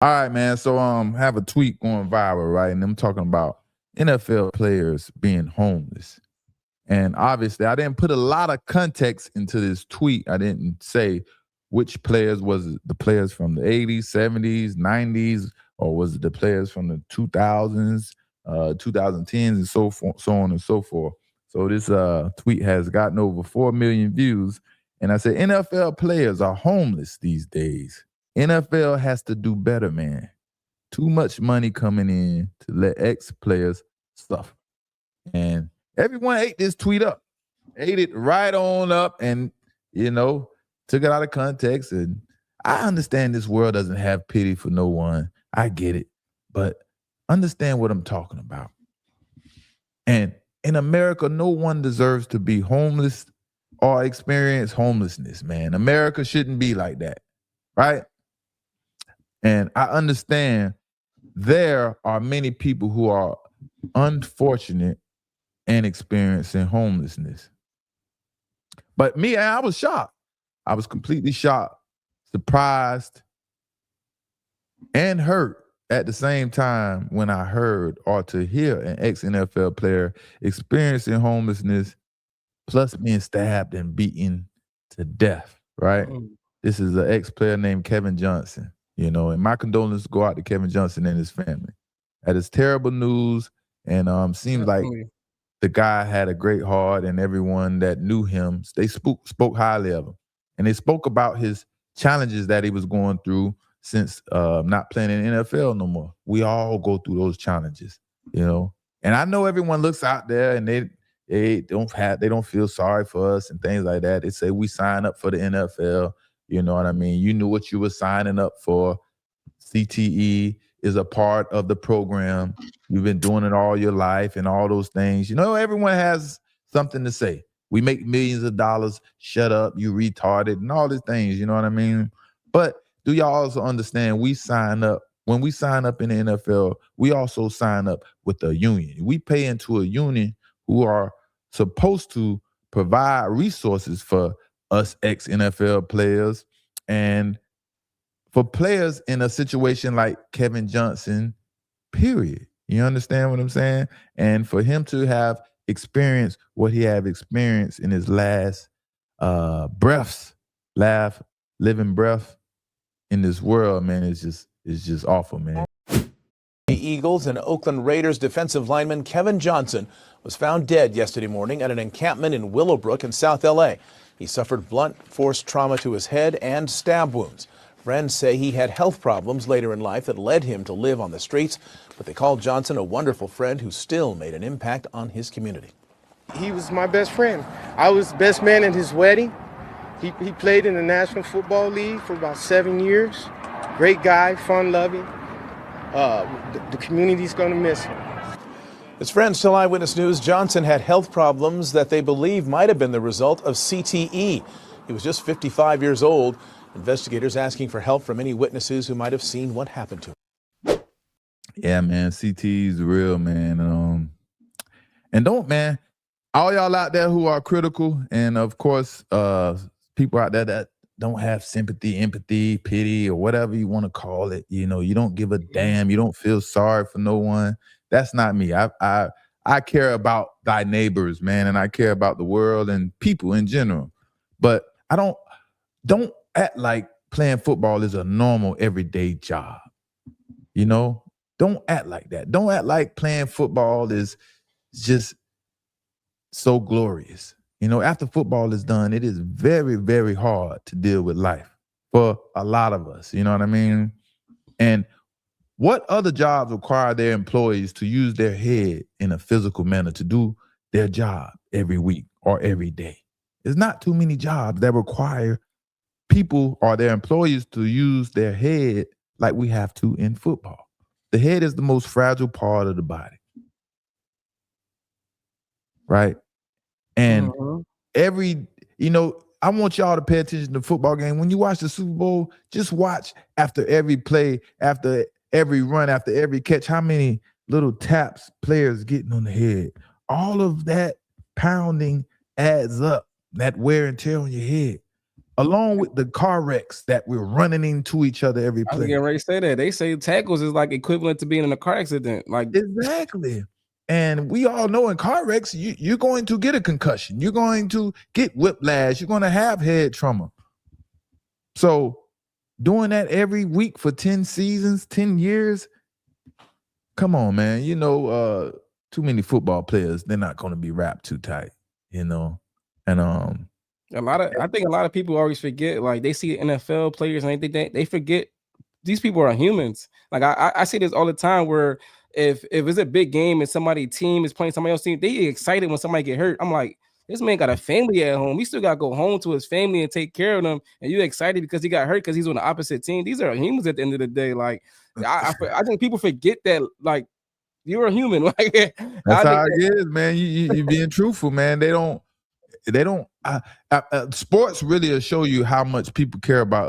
All right, man. So have a tweet going viral, right? And I'm talking about NFL players being homeless. And obviously, I didn't put a lot of context into this tweet. I didn't say which players was it the players from the 80s, 70s, 90s, or was it the players from the 2000s, 2010s, and so on and so forth. So this tweet has gotten over 4 million views. And I said, NFL players are homeless these days. NFL has to do better, man. Too much money coming in to let ex-players suffer. And everyone ate this tweet up, ate it right on up, and took it out of context. And I understand this world doesn't have pity for no one. I get it, but understand what I'm talking about. And in America, no one deserves to be homeless or experience homelessness, man. America shouldn't be like that, right? And I understand there are many people who are unfortunate and experiencing homelessness. But me, I was shocked. I was completely shocked, surprised, and hurt at the same time when I heard or to hear an ex-NFL player experiencing homelessness plus being stabbed and beaten to death, right? This is an ex-player named Kevin Johnson, and my condolences go out to Kevin Johnson and his family. That is terrible news, and seems like the guy had a great heart, and everyone that knew him, they spoke highly of him. And they spoke about his challenges that he was going through since not playing in the NFL no more. We all go through those challenges, And I know everyone looks out there and they don't feel sorry for us and things like that. They say we sign up for the NFL. You know what I mean? You knew what you were signing up for. CTE is a part of the program. You've been doing it all your life and all those things. Everyone has something to say. We make millions of dollars. Shut up, you retarded, and all these things. You know what I mean? But do y'all also understand we sign up? When we sign up in the NFL, we also sign up with a union. We pay into a union who are supposed to provide resources for us ex-NFL players and for players in a situation like Kevin Johnson, period. You understand what I'm saying? And for him to have experienced what he have experienced in his last living breath in this world, man, it's just awful, man. The Eagles and Oakland Raiders defensive lineman Kevin Johnson was found dead yesterday morning at an encampment in Willowbrook in South LA. He suffered blunt force trauma to his head and stab wounds. Friends say he had health problems later in life that led him to live on the streets, but they called Johnson a wonderful friend who still made an impact on his community. He was my best friend. I was best man at his wedding. He played in the National Football League for about 7 years. Great guy, fun-loving. The community's going to miss him. His friends tell Eyewitness News Johnson had health problems that they believe might have been the result of CTE. He was just 55 years old. Investigators asking for help from any witnesses who might have seen what happened to him. Yeah, man, CTE is real, man. And don't, man, all y'all out there who are critical, and of course, people out there that don't have sympathy, empathy, pity, or whatever you want to call it. You don't give a damn. You don't feel sorry for no one. That's not me. I care about thy neighbors, man, and I care about the world and people in general. But I don't act like playing football is a normal everyday job. Don't act like that. Don't act like playing football is just so glorious. After football is done, it is very, very hard to deal with life for a lot of us. You know what I mean? And what other jobs require their employees to use their head in a physical manner to do their job every week or every day? There's not too many jobs that require people or their employees to use their head like we have to in football. The head is the most fragile part of the body. Right? And I want y'all to pay attention to the football game. When you watch the Super Bowl, just watch after every play, after every run, after every catch, how many little taps players getting on the head. All of that pounding adds up, that wear and tear on your head. along with the car wrecks that we're running into each other every I was play. getting ready to say that. They say tackles is like equivalent to being in a car accident. Like Exactly. And we all know in car wrecks, you're going to get a concussion. You're going to get whiplash. You're going to have head trauma. So doing that every week for 10 seasons, 10 years, come on, man. You know, too many football players, they're not going to be wrapped too tight, you know? And I think a lot of people always forget, like they see NFL players and they forget these people are humans. Like I see this all the time where if it's a big game and somebody's team is playing somebody else's team, they get excited when somebody get hurt. I'm like, this man got a family at home. He still got to go home to his family and take care of them. And you excited because he got hurt because he's on the opposite team. These are humans at the end of the day. Like I think people forget that like you're a human. Like that's how it is, man. You being truthful, man. They don't. Sports really will show you how much people care about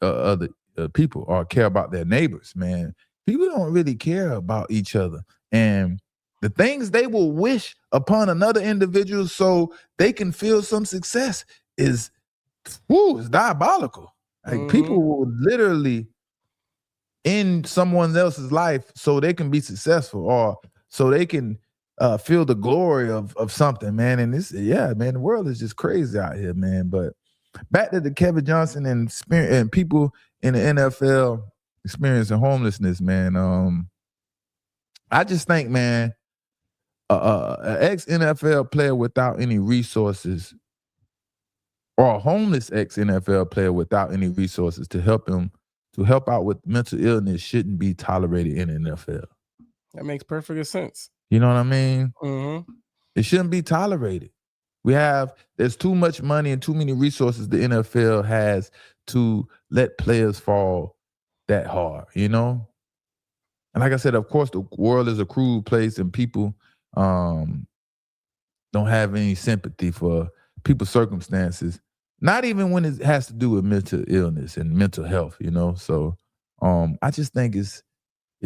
other people or care about their neighbors, man. People don't really care about each other. And the things they will wish upon another individual so they can feel some success is diabolical. Like people will literally end someone else's life so they can be successful or so they can feel the glory of something, man. And man, the world is just crazy out here, man. But back to the Kevin Johnson and people in the NFL experiencing homelessness, man. I just think, man, an ex-NFL player without any resources or a homeless ex-NFL player without any resources to help out with mental illness shouldn't be tolerated in the NFL. That makes perfect sense. You know what I mean? Mm-hmm. It shouldn't be tolerated. There's too much money and too many resources the NFL has to let players fall that hard, you know? And like I said, of course, the world is a cruel place and people don't have any sympathy for people's circumstances, not even when it has to do with mental illness and mental health, you know? So I just think it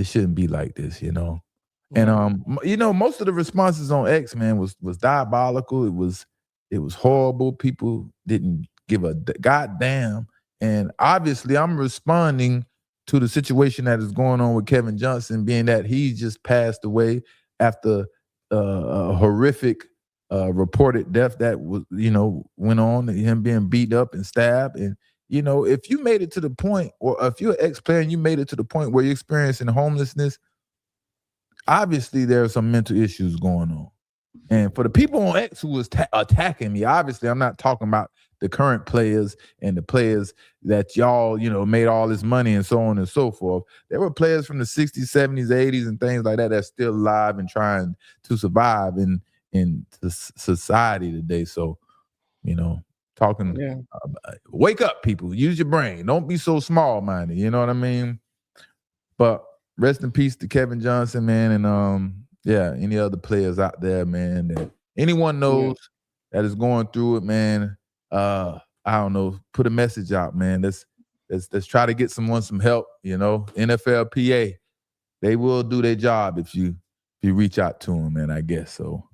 shouldn't be like this, you know? And you know, most of the responses on X, man, was diabolical. It was horrible. People didn't give a goddamn. And obviously, I'm responding to the situation that is going on with Kevin Johnson, being that he just passed away after a horrific reported death that was, you know, went on, him being beat up and stabbed. And you know, if you made it to the point, or if you're an ex-player and you made it to the point where you're experiencing homelessness, obviously there are some mental issues going on. And for the people on X who was attacking me, obviously I'm not talking about the current players and the players that y'all, you know, made all this money and so on and so forth. There were players from the 60s, 70s, 80s and things like that that's still alive and trying to survive in society today. So, you know, wake up, people. Use your brain. Don't be so small-minded. You know what I mean? But rest in peace to Kevin Johnson, man, and any other players out there, man, that anyone knows that is going through it, man. I don't know, put a message out, man. Let's try to get someone some help, you know. NFLPA, they will do their job if you reach out to them, man, I guess so.